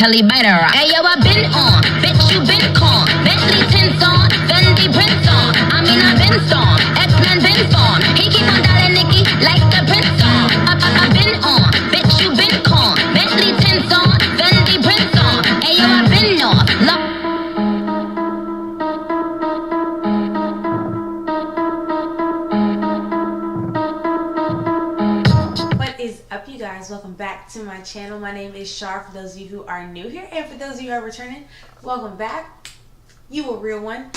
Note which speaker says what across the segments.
Speaker 1: Telly better. Hey yo, I been on, bitch you been con. Bentley tints on, Fendi prints on. I mean I been storm, X-Men been storm. He keep on dialing Nicki like the prince on. I been on, bitch you been con. Bentley tints on, Fendi prints on. Hey yo, I been off.
Speaker 2: Up, you guys, welcome back to my channel. My name is Shar, for those of you who are new here, and for those of you who are returning, welcome back. You a real one.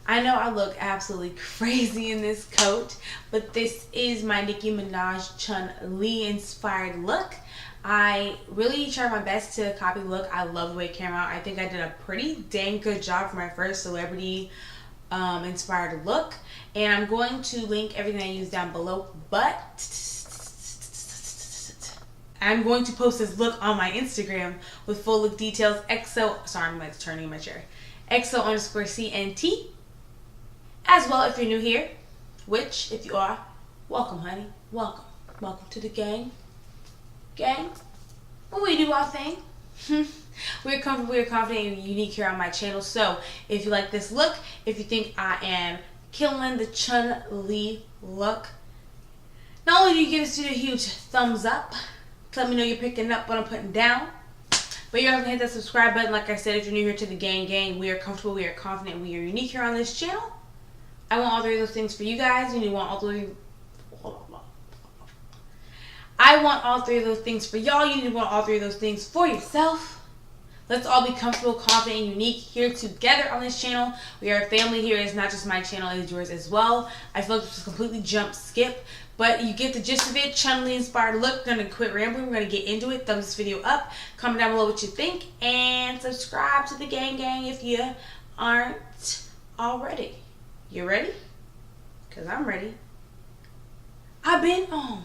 Speaker 2: I know I look absolutely crazy in this coat, but this is my Nicki Minaj Chun Li inspired look. I really tried my best to copy the look. I love the way it came out. I think I did a pretty dang good job for my first celebrity inspired look, and I'm going to link everything I use down below, but I'm going to post this look on my Instagram with full look details. Sorry, I'm like turning my chair. XO_CNT. As well, if you're new here, which if you are, welcome, honey. Welcome. Welcome to the gang. Gang. Well, we do our thing. We're comfortable, we're confident, and unique here on my channel. So if you like this look, if you think I am killing the Chun Li look, not only do you get to see a huge thumbs up, let me know you're picking up what I'm putting down. But you're going to hit that subscribe button. Like I said, if you're new here to the gang, we are comfortable, we are confident, we are unique here on this channel. I want all three of those things for you guys. You want all three. I want all three of those things for y'all. You need to want all three of those things for yourself. Let's all be comfortable, confident, and unique here together on this channel. We are a family here. It's not just my channel, it's yours as well. I feel like this was a completely jump skip, but you get the gist of it. Chun-Li inspired look. We're going to quit rambling. We're going to get into it. Thumbs this video up. Comment down below what you think. And subscribe to the gang if you aren't already. You ready? Because I'm ready. I've been on.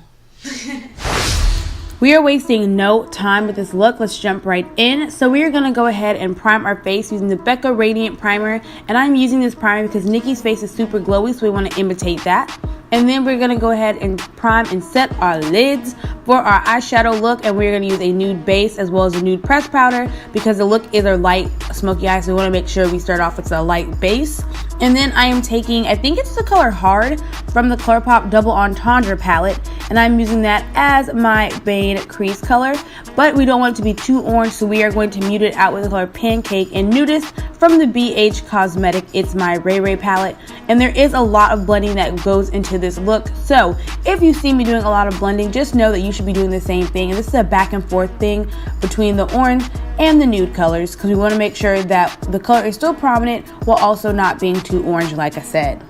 Speaker 2: We are wasting no time with this look. Let's jump right in. So we are going to go ahead and prime our face using the Becca Radiant Primer. And I'm using this primer because Nicki's face is super glowy, so we want to imitate that. And then we're going to go ahead and prime and set our lids for our eyeshadow look. And we're going to use a nude base as well as a nude pressed powder because the look is a light smoky eye. So we want to make sure we start off with a light base. And then I am taking, I think it's the color Hard from the Colourpop Double Entendre Palette. And I'm using that as my main crease color. But we don't want it to be too orange, so we are going to mute it out with the color Pancake and Nudist from the BHcosmetics ItsMyRayeRaye Palette. And there is a lot of blending that goes into this look. So if you see me doing a lot of blending, just know that you should be doing the same thing. And this is a back and forth thing between the orange and the nude colors because we want to make sure that the color is still prominent while also not being too orange, like I said.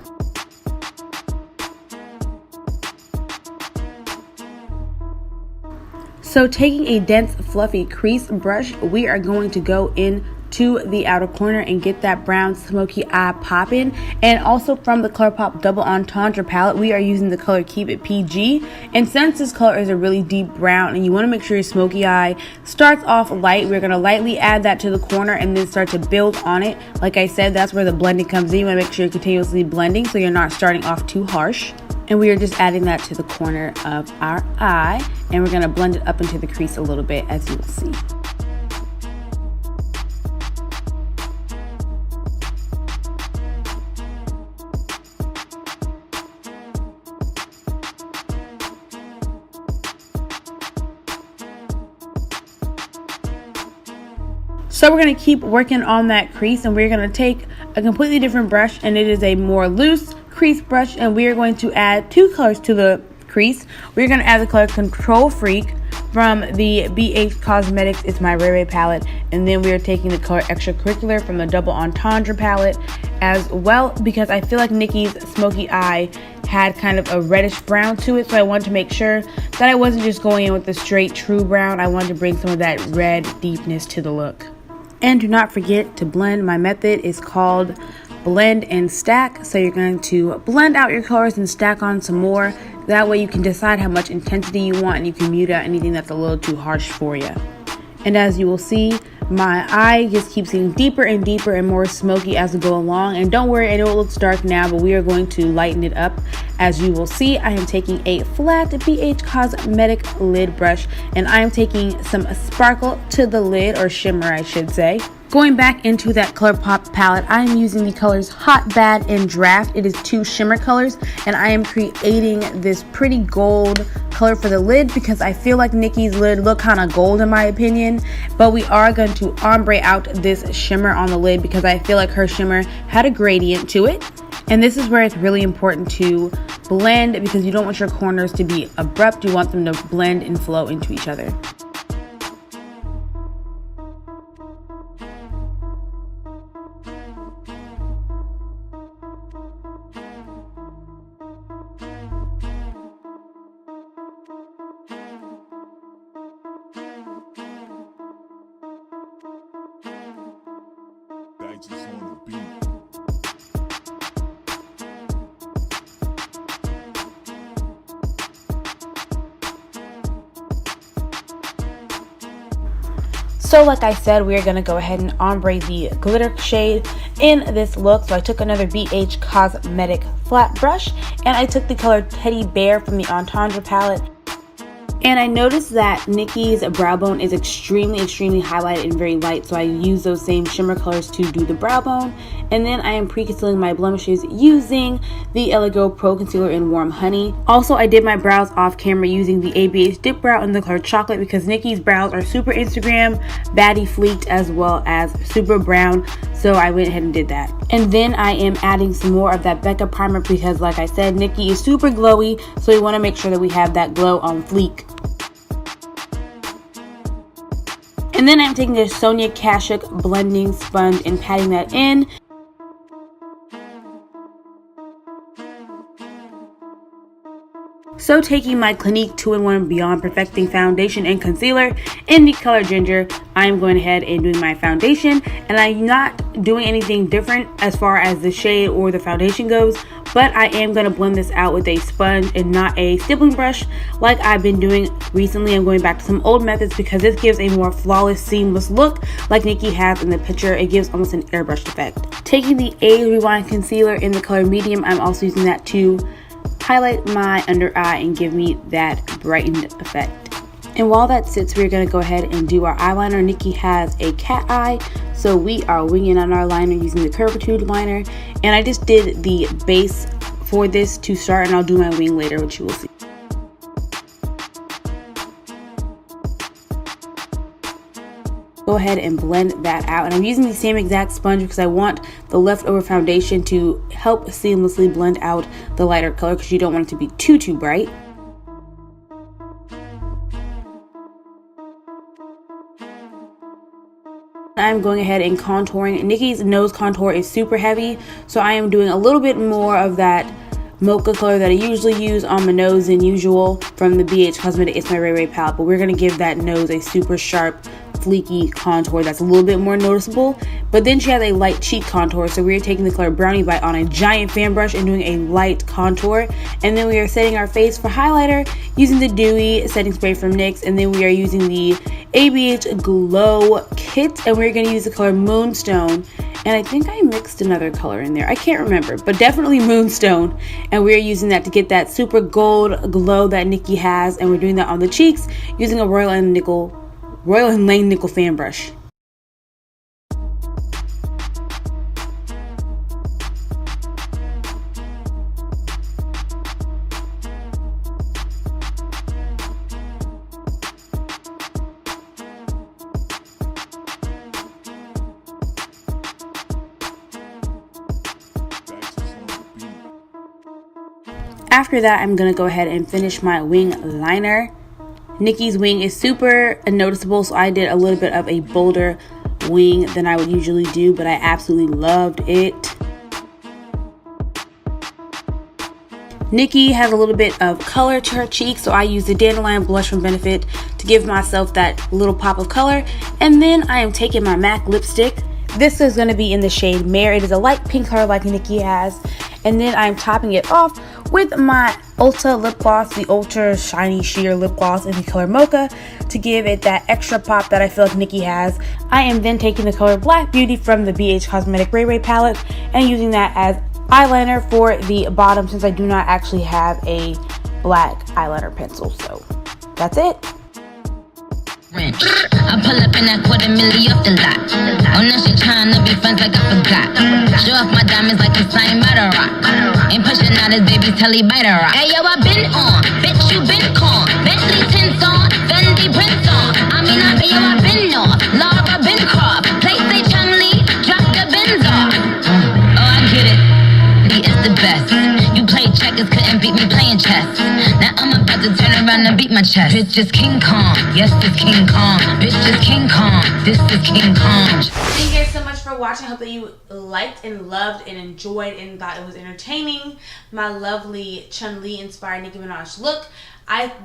Speaker 2: So taking a dense fluffy crease brush, we are going to go in to the outer corner and get that brown smoky eye popping. And also from the Colourpop Double Entendre Palette, we are using the color Keep It PG. And since this color is a really deep brown and you want to make sure your smoky eye starts off light, we're going to lightly add that to the corner and then start to build on it. Like I said, that's where the blending comes in. You want to make sure you're continuously blending so you're not starting off too harsh. And we are just adding that to the corner of our eye. And we're going to blend it up into the crease a little bit, as you will see. So we're going to keep working on that crease, and we're going to take a completely different brush, and it is a more loose crease brush, and we are going to add two colors to the crease. We're going to add the color Control Freak from the BHcosmetics ItsMyRayeRaye Palette, and then we are taking the color Curricular from the Double Entendre Palette as well, because I feel like Nicki's smoky eye had kind of a reddish brown to it, so I wanted to make sure that I wasn't just going in with the straight true brown. I wanted to bring some of that red deepness to the look. And do not forget to blend. My method is called blend and stack. So you're going to blend out your colors and stack on some more. That way you can decide how much intensity you want and you can mute out anything that's a little too harsh for you. And as you will see, My eye just keeps getting deeper and deeper and more smoky as we go along. And don't worry, I know it looks dark now, but we are going to lighten it up. As you will see, I am taking a flat BH Cosmetic lid brush, and I am taking some sparkle to the lid, or shimmer I should say. Going back into that Colourpop palette, I am using the colors Hot, Bad, and Draft. It is 2 shimmer colors, and I am creating this pretty gold color for the lid because I feel like Nicki's lid look kind of gold in my opinion, but we are going to ombre out this shimmer on the lid because I feel like her shimmer had a gradient to it. And this is where it's really important to blend because you don't want your corners to be abrupt. You want them to blend and flow into each other. So like I said, we are going to go ahead and ombre the glitter shade in this look. So I took another BH Cosmetic flat brush, and I took the color Teddy Bear from the Entendre palette. And I noticed that Nicki's brow bone is extremely highlighted and very light, so I use those same shimmer colors to do the brow bone. And then I am pre-concealing my blemishes using the LA Girl Pro Concealer in Warm Honey. Also, I did my brows off camera using the ABH Dipbrow in the color Chocolate because Nicki's brows are super Instagram, baddie fleeked, as well as super brown. So I went ahead and did that. And then I am adding some more of that Becca primer because like I said, Nicki is super glowy, so we want to make sure that we have that glow on fleek. And then I'm taking this Sonia Kashuk blending sponge and patting that in. So taking my Clinique 2-in-1 Beyond Perfecting Foundation and Concealer in the color Ginger, I'm going ahead and doing my foundation. And I'm not doing anything different as far as the shade or the foundation goes, but I am going to blend this out with a sponge and not a stippling brush like I've been doing recently. I'm going back to some old methods because this gives a more flawless, seamless look like Nicki has in the picture. It gives almost an airbrushed effect. Taking the A Rewind Concealer in the color Medium, I'm also using that to highlight my under eye and give me that brightened effect. And while that sits, we're going to go ahead and do our eyeliner. Nicki has a cat eye, so we are winging on our liner using the Curvitude liner. And I just did the base for this to start, and I'll do my wing later, which you will see. Go ahead and blend that out, and I'm using the same exact sponge because I want the leftover foundation to help seamlessly blend out the lighter color because you don't want it to be too bright. I'm going ahead and contouring. Nicki's nose contour is super heavy, so I am doing a little bit more of that Mocha color that I usually use on my nose than usual from the BH Cosmetics ItsMyRayeRaye Palette, but we're going to give that nose a super sharp, fleeky contour that's a little bit more noticeable. But then she has a light cheek contour, so we're taking the color Brownie Bite on a giant fan brush and doing a light contour. And then we are setting our face for highlighter using the Dewy setting spray from NYX, and then we are using the ABH Glow Kit, and we're going to use the color Moonstone. And I think I mixed another color in there. I can't remember, but definitely Moonstone. And we're using that to get that super gold glow that Nicki has. And we're doing that on the cheeks using a Royal and Lane Nickel fan brush. After that, I'm going to go ahead and finish my wing liner. Nicki's wing is super noticeable, so I did a little bit of a bolder wing than I would usually do, but I absolutely loved it. Nicki has a little bit of color to her cheeks, so I used the Dandelion blush from Benefit to give myself that little pop of color. And then I am taking my MAC lipstick. This is going to be in the shade Mehr. It is a light pink color like Nicki has. And then I'm topping it off with my Ulta lip gloss, the Ultra Shiny Sheer Lip Gloss in the color Mocha, to give it that extra pop that I feel like Nicki has. I am then taking the color Black Beauty from the BH Cosmetics Eyeshadow palette and using that as eyeliner for the bottom, since I do not actually have a black eyeliner pencil. So that's it.
Speaker 1: I pull up in that $250,000 off the lot. Oh, now she tryna be friends like I forgot. Show off my diamonds like I'm signed by the rock. Ain't pushing out his baby's telly by the rock. Hey yo, I been on, bitch you been con. Bentley tints on, Fendi prints on. I been off, Laura been cropped. Play say Chung Lee, drop the Benz off. Oh, I get it, he is the best. You played checkers, couldn't beat me playing chess. Now I'm about to turn around and beat my chest. Bitch is King Kong, yes this King Kong. Bitch is King Kong, this is King Kong.
Speaker 2: Thank you guys so much for watching. I hope that you liked and loved and enjoyed and thought it was entertaining. My lovely Chun Li inspired Nicki Minaj look.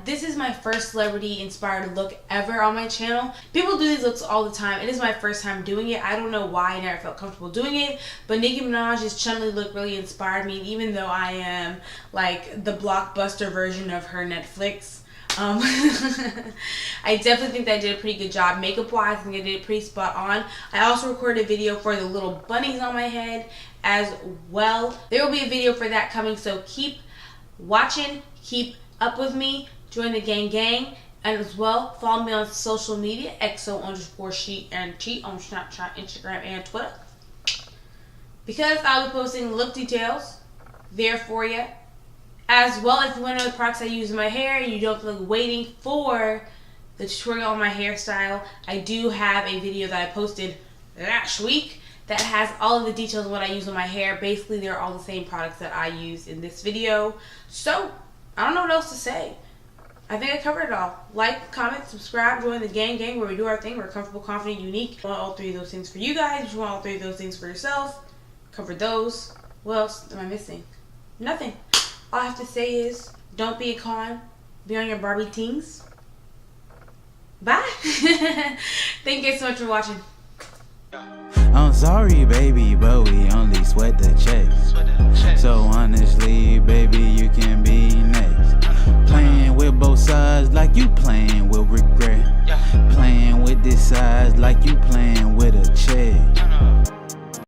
Speaker 2: This is my first celebrity inspired look ever on my channel. People do these looks all the time. It is my first time doing it. I don't know why I never felt comfortable doing it, but Nicki Minaj's Chun Li look really inspired me, even though I am like the blockbuster version of her Netflix. I definitely think that I did a pretty good job makeup wise. I think I did it pretty spot on. I also recorded a video for the little bunnies on my head as well. There will be a video for that coming, so keep watching, keep up with me, join the gang, and as well follow me on social media, XO_she and T on Snapchat, Instagram, and Twitter, because I'll be posting look details there for you. As well, if you want to know the products I use in my hair and you don't feel like waiting for the tutorial on my hairstyle, I do have a video that I posted last week that has all of the details of what I use on my hair. Basically, they're all the same products that I use in this video. So I don't know what else to say. I think I covered it all. Like, comment, subscribe, join the gang where we do our thing. We're comfortable, confident, unique. I want all three of those things for you guys. If you want all three of those things for yourself, cover those. What else am I missing? Nothing. All I have to say is, don't be a con. Be on your Barbie things. Bye. Thank you guys so much for watching.
Speaker 3: I'm sorry, baby, but we only sweat the checks. So honestly, baby, you can be next. Playing with both sides like you playing with regret. Playing with this size like you playing